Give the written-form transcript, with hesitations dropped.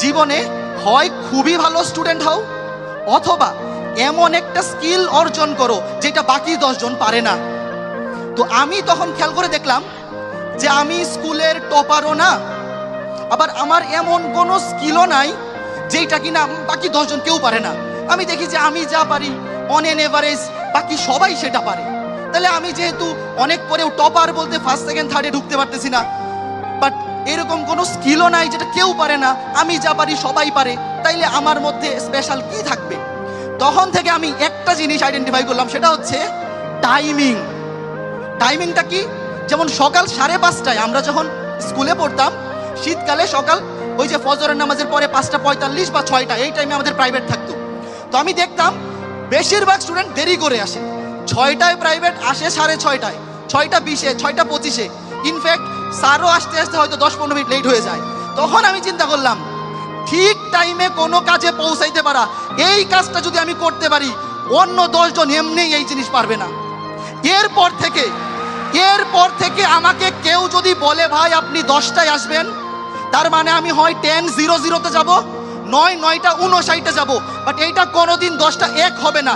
জীবনে হয় খুবই ভালো স্টুডেন্ট হও, অথবা এমন একটা স্কিল অর্জন করো যেটা বাকি 10 জন পারে না। তো আমি তখন খেয়াল করে দেখলাম যে আমি স্কুলের টপারও না, আবার আমার এমন কোনো স্কিলও নাই যেটা কিনা বাকি 10 জন কেউ পারে না। আমি দেখি যে আমি যা পারি অন এন এভারেজ বাকি সবাই সেটা পারে। তাহলে আমি যেহেতু অনেক পরেও টপার বলতে ফার্স্ট সেকেন্ড থার্ডে ঢুকতে পারতেছি না, বাট এরকম কোনো স্কিলও নাই যেটা কেউ পারে না, আমি যা পারি সবাই পারে, তাইলে আমার মধ্যে স্পেশাল কি থাকবে? তখন থেকে আমি একটা জিনিস আইডেন্টিফাই করলাম, সেটা হচ্ছে টাইমিং। টাইমিংটা কি? যেমন সকাল 5:30টায় আমরা যখন স্কুলে পড়তাম, শীতকালে সকাল ওই যে ফজরের নামাজের পরে 5:45 বা 6টা, এই টাইমে আমাদের প্রাইভেট থাকতো। তো আমি দেখতাম বেশিরভাগ স্টুডেন্ট দেরি করে আসে। 6টায় প্রাইভেট আসে 6:30টায়, 6:20-এ, 6:25-এ, ইনফ্যাক্ট স্যারও আসতে আসতে হয়তো 10-15 মিনিট লেট হয়ে যায়। তখন আমি চিন্তা করলাম, ঠিক টাইমে কোনো কাজে পৌঁছাইতে পারা, এই কাজটা যদি আমি করতে পারি, অন্য 10 জন এমনি এই জিনিস পারবে না। এরপর থেকে আমাকে কেউ যদি বলে ভাই আপনি 10টায় আসবেন, তার মানে আমি হয় 10:00-তে যাব, নয় 9:59-এ যাব, বাট এইটা কোনোদিন 10টা 1 হবে না।